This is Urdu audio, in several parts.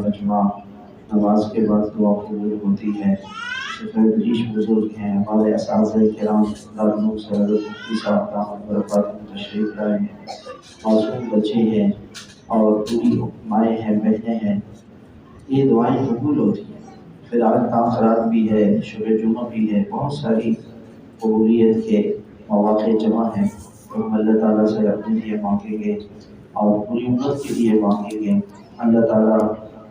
مجمع، نماز کے بعد دعا قبول ہوتی ہے۔ شیخ بزرگ ہیں، ہمارے اساتذہ کرام دارالعلوم سے حضرت مفتی صاحب دامت برکاتہم تشریف لائے ہیں، معصوم بچے ہیں اور پوری مائیں ہیں، بہنیں ہیں، یہ دعائیں قبول ہوتی ہیں۔ پھر آج تاخرات بھی ہے، شب جمعہ بھی ہے، بہت ساری قبولیت کے مواقع جمع ہیں، تو ہم اللہ تعالیٰ سے اپنے لیے مانگیں گے اور پوری امت کے لیے مانگیں گے۔ اللہ تعالیٰ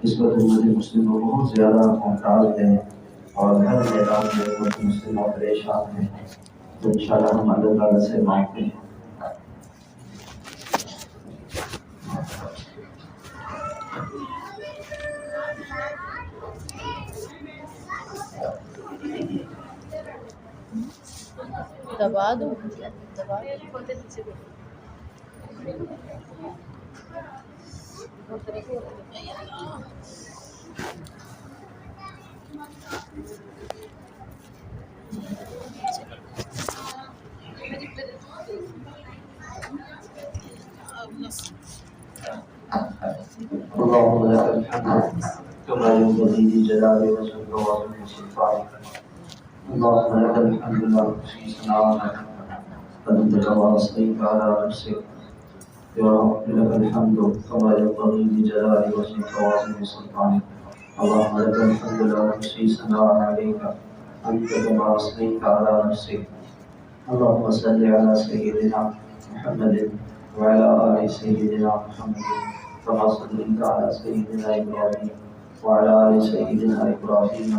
اس وقت امت مسلمہ بہت زیادہ محتاج ہے اور ہر میدان میں امت مسلمہ پریشان ہے، تو انشاءاللہ ہم اللہ تعالیٰ سے مانگتے ہیں۔ دبا دو اللهم لك الحمد كما ينبغي لجلال وجهك وعظيم سلطانك. اللهم لك الحمد لا نحصي ثناء أنت كما أثنيت على نفسك. يا رب لك الحمد كما ينبغي لجلال وجهك وعظيم سلطانك. اللهم لك الحمد لا نحصي ثناء عليك أنت كما أثنيت على نفسك. اللهم صل على سيدنا محمد وعلى آل سيدنا محمد كما صليت على سيدنا إبراهيم وعلى آل سيدنا إبراهيم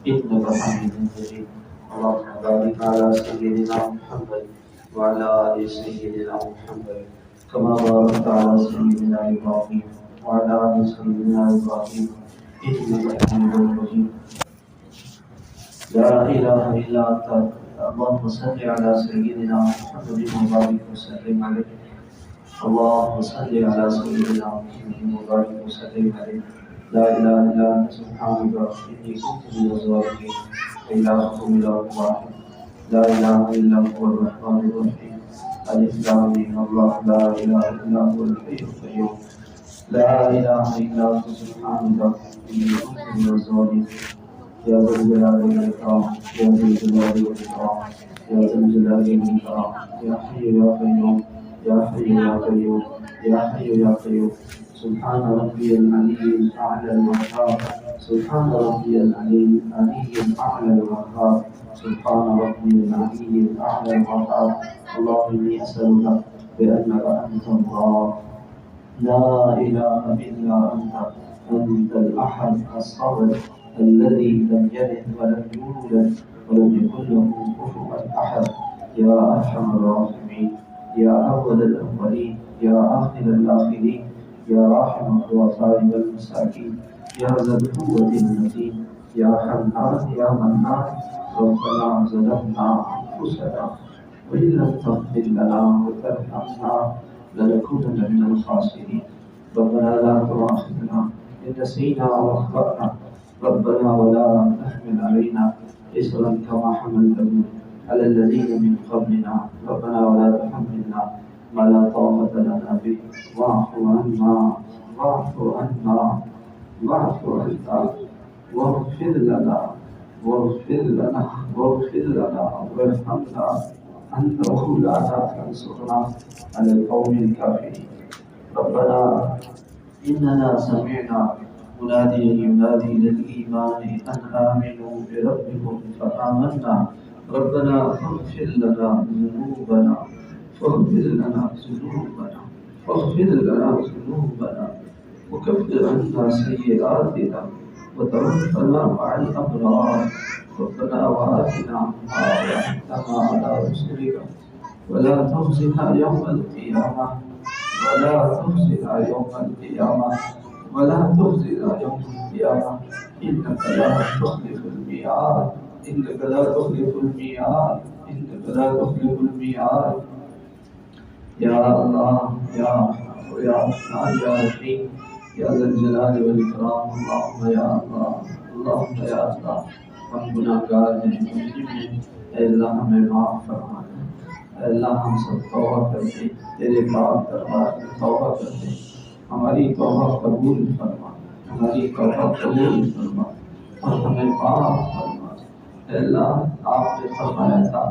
إنك حميد مجيد. اللهم بارك على سيدنا محمد وعلى آل سيدنا محمد كما باركت على سيدنا إبراهيم وعلى آل سيدنا إبراهيم إنك حميد مجيد. لا إله إلا أنت. اللهم صل على سيدنا محمد وبارك وسلم عليه. اللهم صل على سيدنا محمد وبارك وسلم عليه. لا إله إلا أنت سبحانك إني كنت من الظالمين. إلهكم إله واحد لا إله إلا هو الرحمن الرحيم. ألف لام ميم الله لا إله إلا هو الحي القيوم. لا إله إلا أنت سبحانك إني كنت من الظالمين. يا ذا الجلال والإكرام يا ذا الجلال والإكرام يا ذا الجلال والإكرام يا حي يا قيوم يا حي يا قيوم يا حي يا قيوم. سبحان ربي العلي الأعلى الوهاب. سبحان ربي العلي الأعلى الوهاب. سبحان ربي العلي الأعلى الوهاب. اللهم إني أسألك بأنك أنت الله لا إله إلا أنت الأحد الصمد الذي لم يلد ولم يولد ولم يكن له كفوا أحد. يا أرحم الراحمين يا أول الأولين يا آخر الآخرين يا راحم الضعفاء والمساكين يا ذا القوة المتين يا حنان يا منان. ربنا ظلمنا أنفسنا وإن لم تغفر لنا وترحمنا لنكونن من الخاسرين. ربنا لا تؤاخذنا إن نسينا وأخطأنا. ربنا ولا تحمل علينا إصرا كما حملته على الذين من قبلنا. ربنا ولا تحملنا ما لا طاقة لنا به. واعف عنا واعف عنا واعف عنا واغفر لنا واغفر لنا واغفر لنا وارحمنا. أنت مولانا فانصرنا على القوم الكافرين. ربنا إننا سمعنا مناديا ينادي للإيمان أن آمنوا بربكم فآمنا. ربنا فاغفر لنا ذنوبنا فاغفر لنا ذنوبنا فاغفر لنا ذنوبنا وكفر عنا سيئاتنا وتوفنا مع الأبرار. ربنا وآتنا ما وعدتنا على رسلك ولا تخزنا يوم القيامة ولا تخزنا يوم القيامة ولا تخزنا يوم القيامة إنك لا تخلف الميعاد إنك لا تخلف الميعاد إنك لا تخلف الميعاد. يا الله يا رحمن يا رحيم يا ذا الجلال والإكرام. اللهم يا الله اللهم يا اللہ ہم گناہگار ہیں، مجرم ہیں، اے اللہ ہمیں معاف فرما دے. اے اللہ ہم سب توبہ کرتے تیرے پاک دربار میں توبہ کرتے، ہماری توبہ قبول فرما، ہمارے حاجی توبہ قبول فرما اور ہمیں معاف فرما۔ اے اللہ آپ نے فرمایا تھا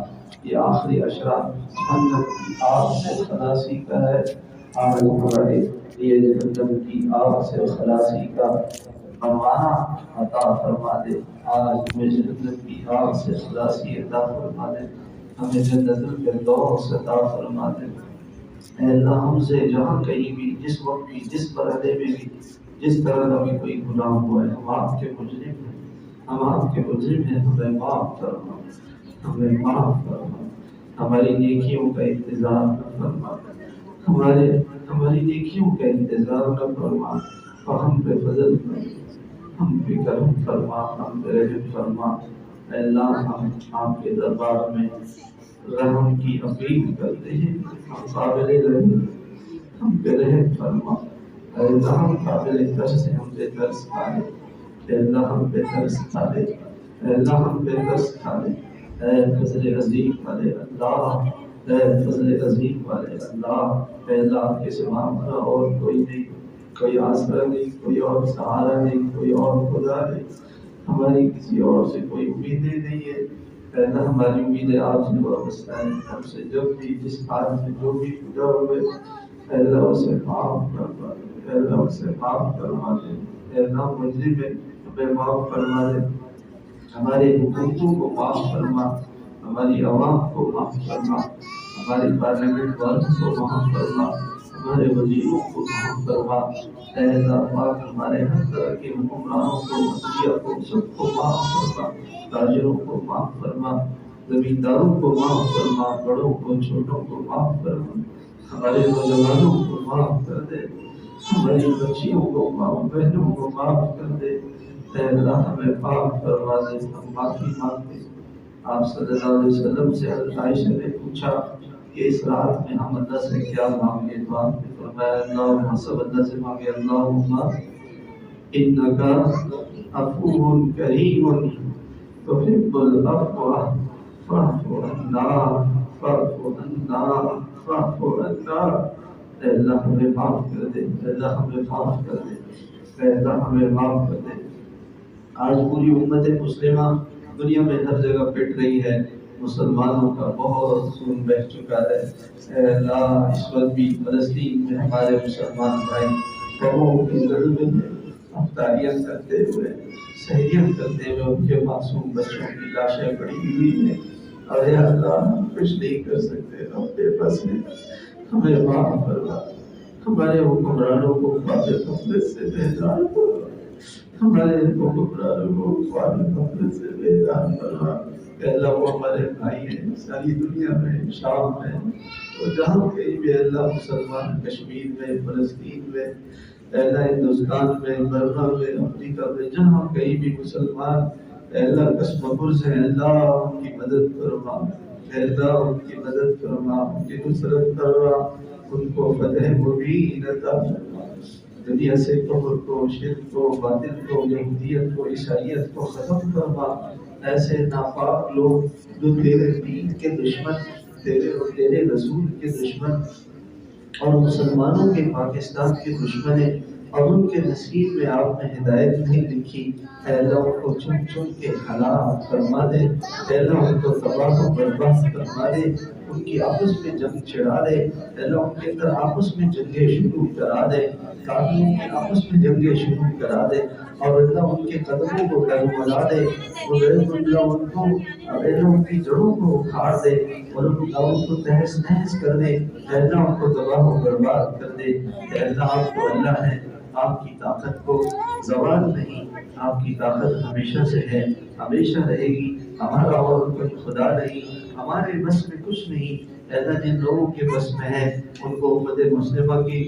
یہ آخری عشرہ جہنم کی آگ سے خلاصی کا ہے، آج ہمارے لیے جہنم کی آگ سے خلاصی کا فرمانا عطا فرما دے۔ آج ہمیں جہنم کی آگ سے خلاصی عطا فرما دے، ہمیں جنت الفردوس عطا فرما دے۔ اے اللہ ہم سے جہاں کہیں بھی جس وقت بھی جس مرحلے میں بھی جس طرح کا بھی کوئی گناہ ہوا ہے ہم آپ کے مجرم ہیں، ہم آپ کے مجرم ہیں، ہمیں معاف فرما، ہمیں معاف فرما، ہماری نیکیوں کا انتظار نہ فرما، ہماری نیکیوں کا انتظار نہ فرما اور ہم پہ فضل فرما، ہم پہ کرم فرما، ہم پہ رحم فرما۔ اے اللہ ہم آپ کے دربار میں رحم کی اپیل کرتے ہیں، ہم قابل رحم، ہم پہ رحم فرما۔ اے اللہ ہم قابل ترس ہیں، ہم پہ ترس کھا لے۔ اے اللہ ہم پہ ترس کھا لے، اے اللہ ہم پہ ترس کھا لے۔ اے فضل عظیم والے اللہ، اے فضل عظیم والے اللہ، اے اللہ آپ کے سوا ہمارا اور کوئی نہیں، کوئی آسرا نہیں، کوئی اور سہارا نہیں، کوئی اور خدا نہیں، ہماری کسی اور سے کوئی امیدیں نہیں ہے۔ اے اللہ ہماری امیدیں آپ سے وابستہ ہیں، ہم سے جب بھی جس حال میں جو بھی گزرا ہوئے اے اللہ اسے معاف فرما دے، اے اللہ اسے معاف فرما دے۔ اے اللہ مجرم ہے ہمیں معاف فرما دے، ہمارے حکومتوں کو معاف فرما، ہماری عوام کو معاف فرما، ہماری پارلیمنٹ والوں کو معاف فرما، ہمارے وزیروں کو معاف فرما۔ اے اللہ پاک ہمارے ہر طرح کے حکمرانوں کو، مدیریہ کو، سب کو معاف فرما، تاجروں کو معاف فرما، زمینداروں کو معاف فرما، بڑوں کو چھوٹوں کو معاف فرما، ہمارے نوجوانوں کو معاف کر دے، ہماری بچیوں کو ماں بہنوں کو معاف کر دے۔ اے اللہ ہمیں معاف فرما دے، ہم معافی مانگتے ہیں۔ آپ صلی اللہ علیہ وسلم سے حضرت عائشہ نے پوچھا کہ اس رات میں ہم اللہ سے کیا مانگے، تو آپ نے فرمایا اللہم، سب اللہ سے مانگے اللہم انک عفو کریم تحب العفو فاعف عنا فاعف عنا فاعف عنا۔ اے اللہ ہمیں معاف کر دے، اے اللہ ہمیں معاف کر دے، اے اللہ ہمیں معاف کر دے۔ آج پوری امت مسلمہ دنیا میں ہر جگہ پٹ رہی ہے، مسلمانوں کا بہت خون بہہ چکا ہے۔ اے اللہ اس وقت بھی فلسطین میں ہمارے مسلمان بھائی بموں کی ضرورت میں افطاریاں کرتے ہوئے، سحریاں کرتے ہوئے ان کے معصوم بچوں کی لاشیں پڑی ہوئی ہیں، اور اے اللہ ہم کچھ نہیں کر سکتے، ہم بے بس ہیں، ہمیں معاف فرما، ہمارے حکمرانوں کو قابل غفلت سے بیدار فرما، ہمارے حکمرانوں کو قابل غفلت سے بیدار فرما۔ اے اللہ وہ ہمارے بھائی ہیں ساری دنیا میں، شام میں اور جہاں کہیں بھی اللہ مسلمان، کشمیر میں، فلسطین میں، اے اللہ ہندوستان میں، برما میں، افریقہ میں، جہاں کہیں بھی مسلمان اے اللہ قسم پرس ہیں، اللہ ان کی مدد فرما، اے اللہ ان کی مدد فرما، ان کی نصرت فرما، ان کو فتح مبین عطا فرما، دنیا سے کفر کو، شرک کو، باطل کو، یہودیت کو، عیسائیت کو ختم فرما۔ ایسے ناپاک لوگ جو تیرے دین کے دشمن، تیرے اور تیرے رسول کے دشمن اور مسلمانوں کے، پاکستان کے دشمن ہیں، اور ان کے نصیب میں آپ نے ہدایت نہیں لکھی، اے اللہ ان کو چن چن کے ہلاک فرما دے، اے اللہ ان کو تباہ و برباد فرما دے، ان کی آپس میں جنگ چھڑا دے، اے اللہ ان کے اندر آپس میں جنگیں شروع کرا دے، قانون کی آپس میں جنگیں شروع کرا دے، اور اللہ ان کے قدموں کو ڈگمگا دے، اور اللہ ان کو، اللہ ان کی جڑوں کو اکھاڑ دے، اور اللہ ان کو تہس نہس کر دے، اے اللہ ان کو تباہ و برباد کر دے۔ اے اللہ آپ تو اللہ ہے، آپ کی طاقت کو زوال نہیں، آپ کی طاقت ہمیشہ سے ہے، ہمیشہ رہے گی، ہمارا اور کوئی خدا نہیں، ہمارے بس میں کچھ نہیں۔ اے اللہ جن لوگوں کے بس میں ہے ان کو امت مسلمہ کی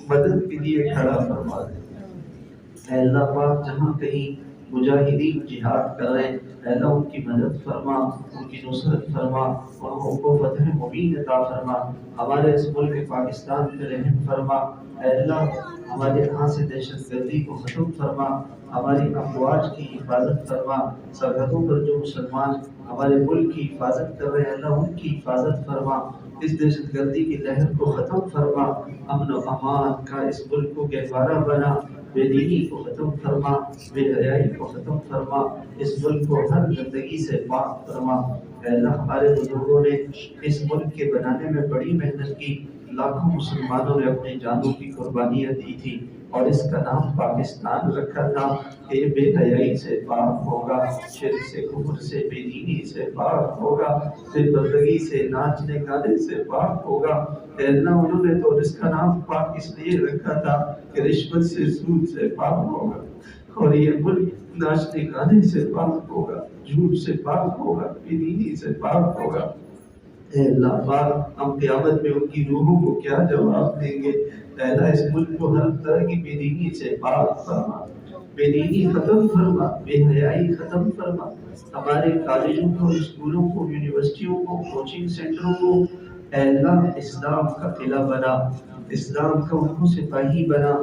مدد کے لیے کھڑا فرما دے۔ اے اللہ پاک جہاں کہیں مجاہدین جہاد کر رہے ہیں، اے اللہ ان کی مدد فرما، ان کی نصرت فرما، اور ان کو فتح مبین عطا فرما، ہمارے اس ملک پاکستان پہ رحم فرما۔ اے اللہ ہمارے یہاں سے دہشت گردی کو ختم فرما، ہماری افواج کی حفاظت فرما، سرحدوں پر جو مسلمان ہمارے ملک کی حفاظت کر رہے ہیں اللہ ان کی حفاظت فرما، اس دہشت گردی کی لہر کو ختم فرما، امن و امان کا اس ملک کو گہوارہ بنا، بے دینی کو ختم فرما، بے حیائی کو ختم فرما، اس ملک کو ہر گندگی سے پاک فرما۔ اے اللہ ہمارے بزرگوں نے اس ملک کے بنانے میں بڑی محنت کی، لاکھوں مسلمانوں نے اپنی جانوں کی قربانیاں دی تھی اور اس کا نام پاکستان رکھا تھا کہ یہ بے حیائی سے پاک ہوگا، شرک سے، کفر سے، بے دینی سے پاک ہوگا، بے پردگی سے، ناچنے گانے سے پاک ہوگا۔ اے اللہ انہوں نے تو اس کا نام پاک اس لیے رکھا تھا کہ رشوت سے، سود سے پاک ہوگا، اور یہ ملک ناچنے گانے سے پاک ہوگا، جھوٹ سے پاک ہوگا، بے دینی سے پاک ہوگا۔ اے اللہ پاک ہم قیامت میں ان کی روحوں کو کیا جواب دیں گے؟ اے اللہ اس ملک کو ہر طرح کی بے دینی سے پاک فرما، بے دینی ختم فرما، بے حیائی ختم فرما۔ ہمارے کالجوں کو، اسکولوں کو، یونیورسٹیوں کو، کوچنگ سینٹروں کو اے اللہ اسلام کا قلعہ بنا، اسلام کا ان کو سپاہی بنا،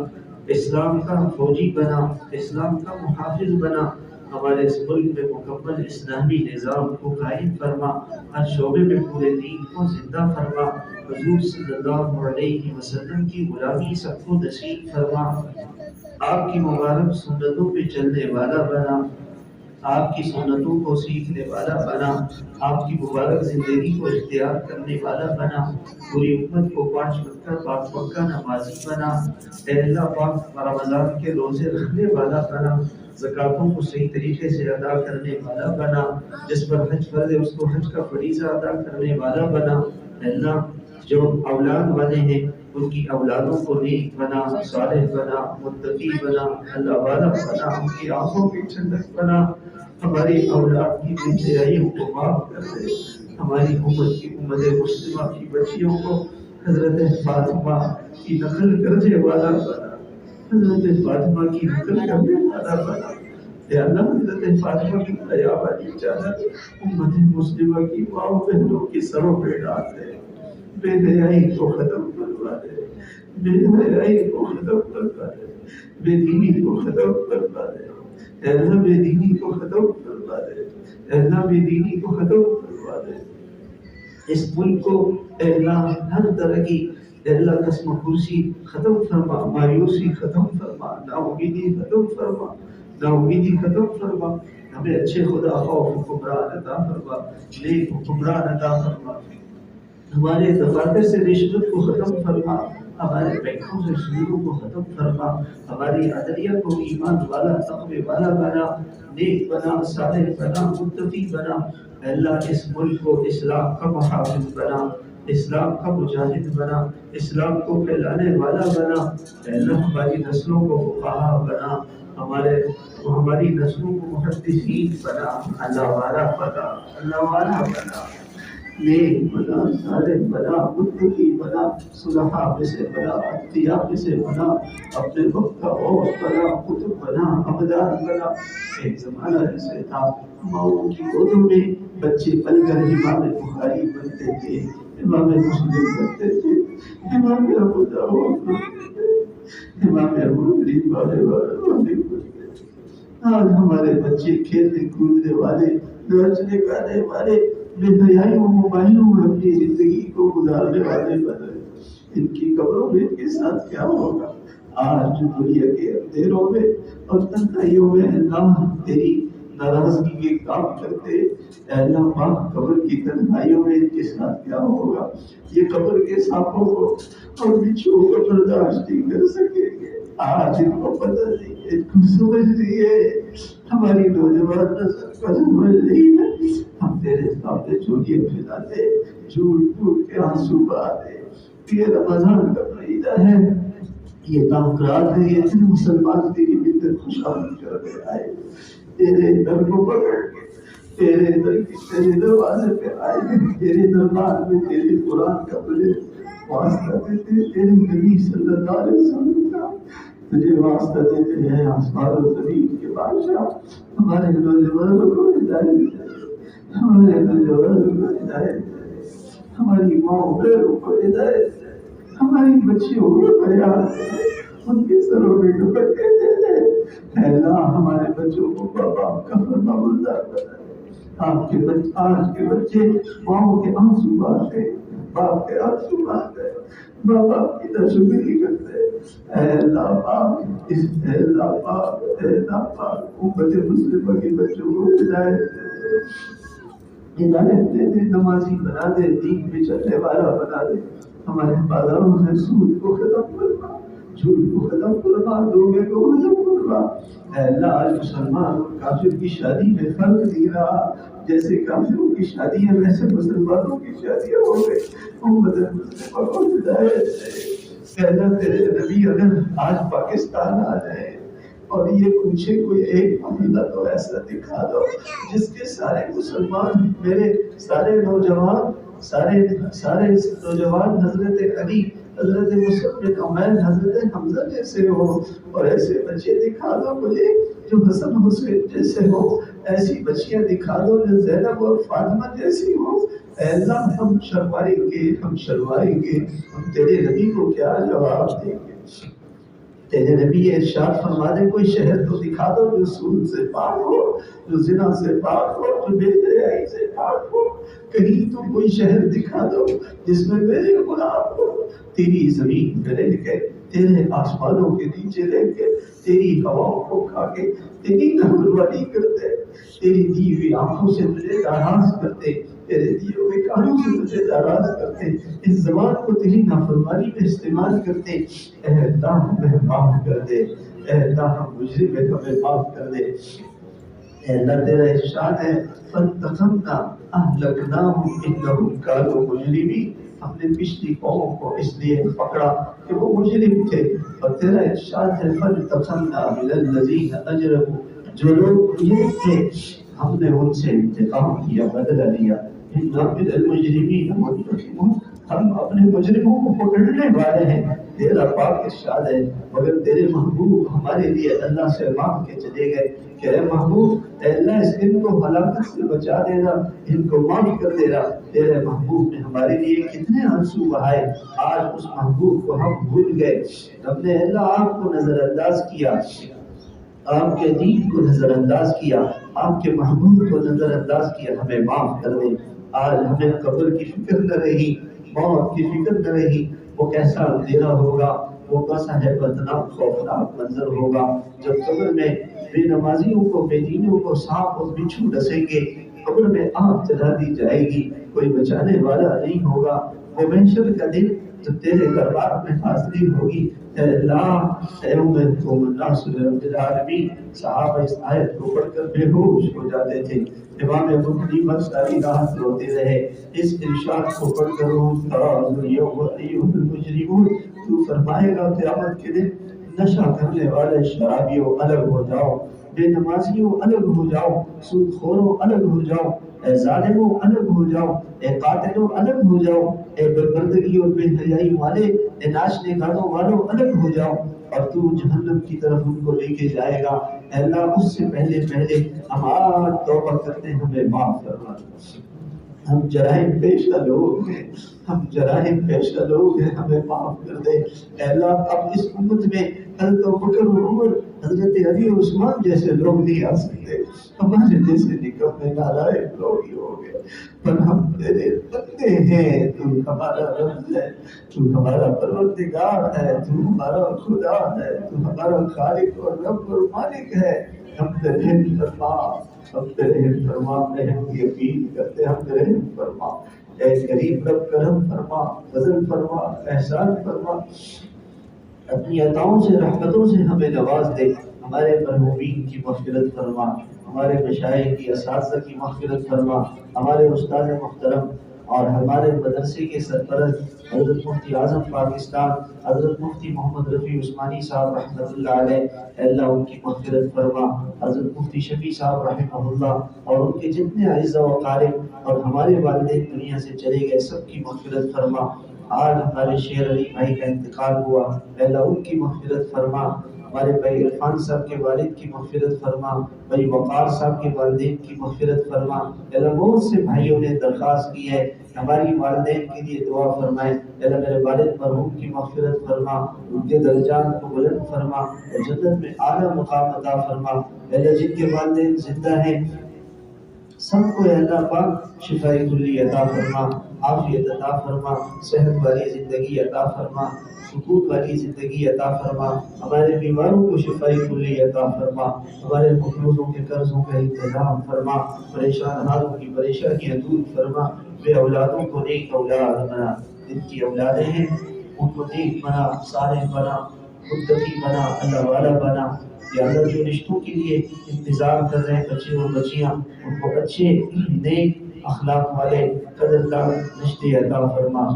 اسلام کا فوجی بنا، اسلام کا محافظ بنا۔ ہمارے اس ملک میں مکمل اسلامی نظام کو قائم فرما، ہر شعبے میں پورے دین کو زندہ فرما، حضور صلی اللہ علیہ وسلم کی غلامی سب کو نصیب فرما، آپ کی مبارک سنتوں پہ چلنے والا بنا، آپ کی سنتوں کو سیکھنے والا بنا، آپ کی مبارک زندگی کو اختیار کرنے والا بنا، پوری امت کو 5 وقت کا پاک وقت نمازی بنا۔ اے اللہ پاک رمضان کے روزے رکھنے والا بنا، زکاتوں کو صحیح طریقے سے ادا کرنے والا بنا، جس پر حج فرض ہے اس کو حج کا فریضہ ادا کرنے والا بنا۔ اے اللہ جو اولاد والے ہیں ان کی اولادوں کو نیک بنا، صالح بنا، متقی بنا، اللہ والا بنا، ان کی آنکھوں کی ٹھنڈک بنا، ہماری اولاد کی بے حیائیوں کو معاف کر دے، ہماری امت مسلمہ کی بچیوں کو حضرت فاطمہ کی نقل کرنے والا بنا، حضرت فاطمہ کی نقل کرنے والا بنا۔ اے اللہ حضرت فاطمہ کی حیا والی چادر امت مسلمہ کی ماؤں بہنوں کی سروں پہ ڈال دے، بے حیائی کو ختم کروا دے، بے حیائی کو ختم کروا دے، بے دینی کو ختم کروا دے، اے اللہ بے دینی کو ختم کروا دے، اے اللہ بے دینی کو ختم کروا دے۔ اس ملک کو اے اللہ ہر طرح کی اے اللہ قسم کرسی ختم فرما، مایوسی ختم فرما، ناامیدی ختم فرما، ناامیدی ختم فرما، ہمیں اچھے خدا خوف حکمران عطا فرما، نیک حکمران عطا فرما، ہمارے دفاتر سے رشوت کو ختم فرما، ہمارے بینکوں سے سودوں کو ختم فرما، ہماری عدلیہ کو ایمان والا، تقوی والا بنا، نیک بنا، صالح بنا، متقی بنا۔ اے اللہ اس ملک کو اسلام کا محافظ بنا، اسلام کا مجاہد بنا، اسلام کو پھیلانے والا بنا۔ اے اللہ ہماری نسلوں کو فقہا بنا، ہماری نسلوں کو محدثین بنا، اللہ والا بنا، اللہ والا بنا، نیک بنا، صالح بنا، متقی بنا، صلحاء میں سے بنا، اتقیاء میں سے بنا، اپنے وقت کا غوث بنا، قطب بنا، حمدان بنا۔ ایک زمانہ ایسے تھا ماؤں کی گودوں میں بچے پل کر امام بخاری بنتے تھے، امام مسلم بنتے تھے، امام ابو داؤد بنتے تھے، امام ابو حنیفہ بنتے تھے۔ آج ہمارے بچے کھیلنے کودنے والے، ناچنے گانے والے، بے حیائی و موبائلوں میں اپنی زندگی کو گزارنے والے بن رہے، ان کی قبروں میں ان کے ساتھ کیا ہوگا؟ آج دنیا کے اندھیروں میں اور تنہائیوں میں اللہ تیری ناراضگی کے کام کرتے، اے اللہ پاک قبر کی تنہائیوں میں ان کے ساتھ کیا ہوگا؟ یہ قبر کے سانپوں کو اور بچھوؤں کو برداشت نہیں کر سکیں گے۔ آج ان کو پتہ نہیں ہے، ان کو سمجھ نہیں ہے، ہماری نوجوان نسل کو سمجھ نہیں ہے۔ ہم تیرے سامنے چوریاں پھیلاتے، جھوٹ جھوٹ کے آنسو بہاتے، یہ رمضان کا مہینہ ہے، یہ تاخرات ہے، یہ مسلمان تیری مدت خوشامد کرنے آئے، تیرے در کو پکڑ کے تیرے دروازے پہ آئے، تیرے دربار میں تیرے قرآن کا بلے واسطہ دیتے، تیرے نبی صلی اللہ علیہ وسلم کا تجھے واسطہ دیتے ہیں۔ آسمان و زمین کے بادشاہ ہمارے نوجوانوں کو ہدایت دے، ہمارے نوجوانوں کو ہدایت دے، ہماری ماں بہنوں کو ہدایت دے، ہماری بچیوں کو بیان دے، ان کے سروں میں دوپٹے دے دے۔ اے اللہ ہمارے بچوں کو باپ کا فرما بردار بنا دے۔ آج کے بچے ماؤں کے آنسو بہاتے، باپ کے آنسو بہاتے، ماں باپ کی ناشکری کرتے ہیں۔ اے اللہ پاک، اے اللہ پاک، اے اللہ پاک، امت مسلمہ کے بچوں کو ہدایت دے، ہدایت دے دے، نمازی بنا دے، دین پہ چلنے والا بنا دے، ہمارے بازاروں سے سود کو ختم کرنا، جھوٹ کو ختم کرنا، دھوکے کو ختم کرنا۔ اے اللہ آج مسلمان اور کافر کی شادی میں فرق نہیں رہا، جیسے کافروں کی شادی ہے ویسے مسلمانوں کی شادیاں ہو گئی۔ امت مسلمہ کو ہدایت دے۔ اے اللہ تیرے نبی اگر آج پاکستان آ جائے اور یہ پوچھے کوئی ایک معاملہ تو ایسا دکھا دو جس کے سارے مسلمان، میرے سارے نوجوان، سارے نوجوان حضرت علی، حضرت مصعب بن عمیر، حضرت حمزہ جیسے ہو، اور ایسے بچے دکھا دو مجھے جو حسن حسین جیسے ہو، ایسی بچیاں دکھا دو جو زینب اور فاطمہ جیسی ہو۔ اے اللہ ہم شرمائیں گے، ہم شرمائیں گے، ہم تیرے نبی کو کیا جواب دیں گے؟ تیرے نبی ارشاد فرما دے کوئی شہر تو دکھا دو جو سود سے پاک ہو، جو زنا سے پاک ہو، جو بے حیائی سے پاک ہو۔ کہیں تو کوئی شہر دکھا دو جس میں میرے غلام ہو، تیری زمین پہ رہ کے، تیرے آسمانوں کے نیچے رہ کے، تیری ہواؤں کو کھا کے تیری نافرمانی کرتے، تیری دی ہوئی آنکھوں سے تجھے ناراض کرتے، تیرے دیے ہوئے کانوں سے تجھے ناراض کرتے، اس زبان کو تیری نافرمانی میں استعمال کرتے۔ اے اللہ ہمیں معاف کر دے، اے اللہ ہم مجرم ہیں، ہمیں معاف کر دے۔ اے اللہ تیرا ارشاد ہے فَانْتَقَمْنَا أَهْلَكْنَاهُمْ إِنَّهُمْ كَانُوا مُجْرِمِينَ، ہم نے پچھلی قوم کو اس لیے پکڑا کہ وہ مجرم تھے، اور تیرا ارشاد ہے فَانْتَقَمْنَا مِنَ الَّذِينَ أَجْرَمُوا، جو لوگ مجرم تھے ہم نے ان سے انتقام کیا، بدلہ لیا۔ إِنَّا مِنَ الْمُجْرِمِينَ مُنْتَقِمُونَ، ہم اپنے مجرموں کو پکڑنے والے ہیں۔ تیرا پاک ارشاد ہے مگر تیرے محبوب ہمارے لیے اللہ سے مانگ کے چلے گئے کہ اے محبوب، اے اللہ اس دن کو ہلاکت سے بچا دینا، ان کو معاف کر دینا۔ تیرے محبوب نے ہمارے لیے کتنے آنسو بہائے، آج اس محبوب کو ہم بھول گئے، ہم نے اللہ آپ کو نظر انداز کیا، آپ کے دین کو نظر انداز کیا، آپ کے محبوب کو نظر انداز کیا، ہمیں معاف کر دے۔ آج ہمیں قبر کی فکر نہ رہی، موت کی فکر نہ رہی، وہ کیسا اندھیرا ہوگا، وہ کیسا ہیبتناک خوفناک منظر ہوگا جب قبر میں بے نمازیوں کو، بے دینوں کو سانپ اور بچھو ڈسیں گے، قبر میں آگ جلا دی جائے گی، کوئی بچانے والا نہیں ہوگا۔ وہ محشر کا دن جب تیرے دربار میں حاضری ہوگی، اے اللہ، اے قوم الناس رب العالمین، صحابہ اس آیت کو پڑھ کر بے ہوش ہو جاتے تھے۔ امام بخاری بس ساری رات روتے رہے، اس ارشاد کو پڑھ کر یوم ایھا المجرمون، تو فرمائے گا قیامت کے دن نشہ کرنے والے شرابیوں الگ ہو جاؤ، بے نمازیوں الگ ہو جاؤ، سود خوروں الگ ہو جاؤ، اے ظالموں الگ ہو جاؤ، اے قاتلوں الگ ہو جاؤ، اے بردگی اور بے حیائی والے، اے ناچنے گانوں والوں الگ ہو جاؤ، اور تو جہنم کی طرف ان کو لے کے جائے گا۔ اے اللہ اس سے پہلے ہم آج توبہ کرتے ہیں، ہمیں معاف کرنا۔ ہم جرائم پیشہ لوگ ہیں، ہم جرائم پیشہ لوگ ہیں، ہمیں معاف کر دے۔ اے اللہ اب اس امت میں حضرت ابوبکر اور عمر، حضرت علی اور عثمان جیسے لوگ نہیں آ سکتے، ہمارے جیسے نکمے نالائق لوگ ہی ہو گئے، پر ہم تیرے بندے ہیں، تو ہمارا رب ہے، تو ہمارا پروردگار ہے، تو ہمارا خدا ہے، تو ہمارا خالق اور رب اور مالک ہے۔ ہم تیرے رحم فرما، ہم تیرے رحم فرما، رحم کی اپیل کرتے، ہم تیرے رحم فرما۔ اے کریم رب کرم فرما، فضل فرما، احسان فرما، اپنی عطاؤں سے رحمتوں سے ہمیں نواز دے، ہمارے مرحومین کی مغفرت فرما، ہمارے مشائخ کی، اساتذہ کی مغفرت فرما، ہمارے استاد محترم اور ہمارے مدرسے کے سرپرست حضرت مفتی اعظم پاکستان حضرت مفتی محمد رفیع عثمانی صاحب رحمۃ اللہ علیہ، اے اللہ ان کی مغفرت فرما، حضرت مفتی شفیع صاحب رحمہ اللہ اور ان کے جتنے اعزاء و اقارب اور ہمارے والدین دنیا سے چلے گئے سب کی مغفرت فرما۔ آج ہمارے شیر علی بھائی کا انتقال ہوا، اے اللہ ان کی مغفرت فرما، ہمارے بھائی عرفان صاحب کے والد کی مغفرت فرما، بھائی وقار صاحب کے والدین کی مغفرت فرما۔ اے اللہ بہت سے بھائیوں نے درخواست کی ہے ہماری والدین کے لیے دعا فرمائے، اے اللہ میرے والد مرحوم کی مغفرت فرما، ان کے درجات کو بلند فرما اور جنت میں اعلیٰ مقام عطا فرما۔ اے اللہ جن کے والدین زندہ ہیں سب کو اے اللہ پاک شفاء کلی عطا فرما، عافیت عطا فرما، صحت والی زندگی عطا فرما، سکون والی زندگی عطا فرما، ہمارے بیماروں کو شفائی کلی عطا فرما، ہمارے مقروضوں کے قرضوں کا انتظام فرما، پریشان حالوں کی پریشانیاں دور فرما، بے اولادوں کو نیک اولاد بنا، جن کی اولادیں ہیں ان کو نیک بنا، صالح بنا، متقی بنا، اللہ والا بنا۔ یا اللہ جو رشتوں کے لیے انتظار کر رہے ہیں بچے اور بچیاں، ان کو اچھے نیک اخلاق والے قدردان رشتے عطا فرما،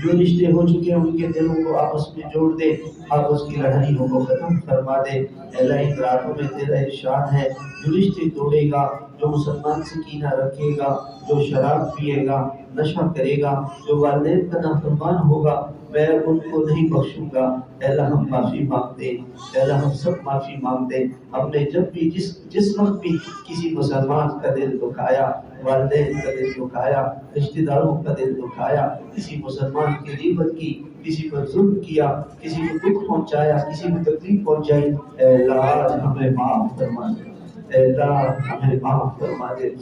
جو رشتے ہو چکے ہیں ان کے دلوں کو آپس میں جوڑ دے، آپس کی لڑائیوں کو ختم فرما دے۔ اے اللہ ان راتوں میں تیرا ارشاد ہے جو رشتے توڑے گا، جو مسلمان سے کینہ رکھے گا، جو شراب پیے گا، نشہ کرے گا، جو والدین کا نافرمان ہوگا، میں ان کو نہیں بخشوں گا۔ اے اللہ ہم معافی مانگتے، اے اللہ ہم سب معافی مانگتے، ہم نے جب بھی جس وقت بھی کسی مسلمان کا دل دکھایا، والدین کا دل دکھایا، رشتہ داروں کا دل دکھایا، کسی مسلمان کی غیبت کی، کسی پر ظلم کیا، کسی کو دکھ پہنچایا، کسی کو تکلیف پہنچائی، اے اللہ آج ہمیں معاف فرما دے، اے اللہ ہمیں معاف فرما دے۔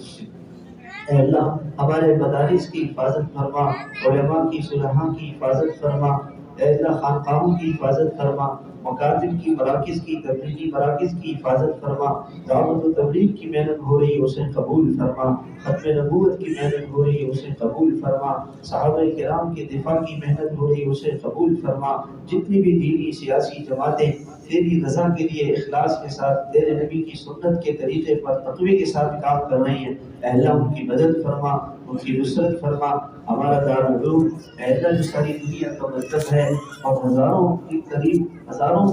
اے اللہ ہمارے مدارس کی حفاظت فرما، علماء کی صلحاء کی حفاظت فرما، اے اللہ خانقاہوں کی حفاظت فرما، مکاتب کی مراکز کی تبلیغی مراکز کی حفاظت فرما، دعوت و تبلیغ کی محنت ہو رہی ہے اسے قبول فرما، ختم نبوت کی محنت ہو رہی ہے اسے قبول فرما، صحابہ کرام کے دفاع کی محنت ہو رہی ہے اسے قبول فرما، جتنی بھی دینی سیاسی جماعتیں تیری رضا کے لیے اخلاص کے ساتھ تیرے نبی کی سنت کے طریقے پر تقوی کے ساتھ کام کر رہی ہیں، اے اللہ ان کی مدد فرما، ان کی نصرت فرما۔ ہمارا دارالعلوم اے اللہ جو ساری دنیا کا مرکز ہے اور ہزاروں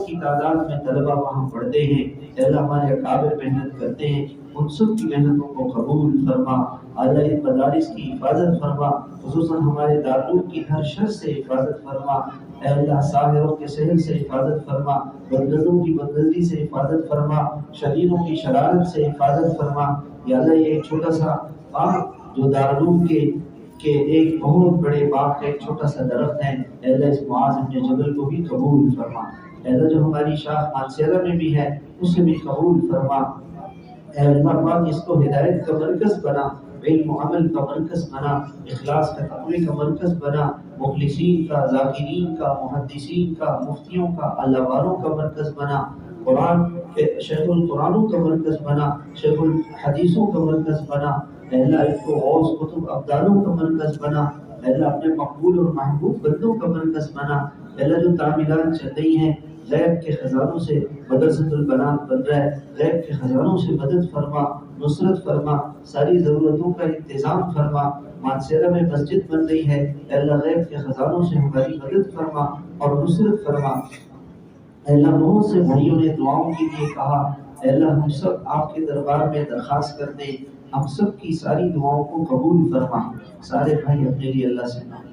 کی تعداد میں طلبہ وہاں پڑھتے ہیں، اے اللہ ہمارے اکابر محنت کرتے ہیں، ان سب کی محنتوں کو قبول فرما، اللہ ان مدارس کی حفاظت فرما، خصوصاً ہمارے دارالعلوم کی ہر شر سے حفاظت فرما، اے اللہ ساحروں کے سحر سے حفاظت فرما، بدنظروں کی بدنظری سے حفاظت فرما، شریروں کی شرارت سے حفاظت فرما۔ یا اللہ یہ ایک چھوٹا سا باغ جو دارالعلوم کے ایک بہت بڑے باغ کا ایک چھوٹا سا درخت ہے، اے اللہ اس معاذ ابن جبل کو بھی قبول فرما، اے اللہ جو ہماری شاخ مانسیرہ میں بھی ہے اسے بھی قبول فرما، اے اللہ پاک اس کو ہدایت کا مرکز بنا، علم و عمل کا مرکز بنا، اخلاص کا تقوی کا مرکز بنا، مخلصین کا، ذاکرین کا، محدثین کا، مفتیوں کا، اللہ والوں کا مرکز بنا، قرآن شیخ القرآنوں کا مرکز بنا، شیخ الحدیثوں کا مرکز بنا، اے اللہ اس کو غوث قطب ابدالوں کا مرکز بنا، اے اللہ اپنے مقبول اور محبوب بندوں کا مرکز بنا، اے اللہ جو تعمیرات چل رہی ہیں غیب کے خزانوں سے مدرسۃ البنات بن رہا ہے، غیب کے خزانوں سے مدد فرما، نصرت فرما، ساری ضرورتوں کا انتظام فرما، مانسیرہ میں مسجد بن رہی ہے، اے اللہ غیب کے خزانوں سے ہماری مدد فرما اور نصرت فرما۔ اے اللہ بہت سے بھائیوں نے دعاؤں کے لیے کہا، اے اللہ ہم سب آپ کے دربار میں درخواست کرتے ہیں، ہم سب کی ساری دعاؤں کو قبول فرما۔ سارے بھائی اپنے لیے اللہ سے مانگیں۔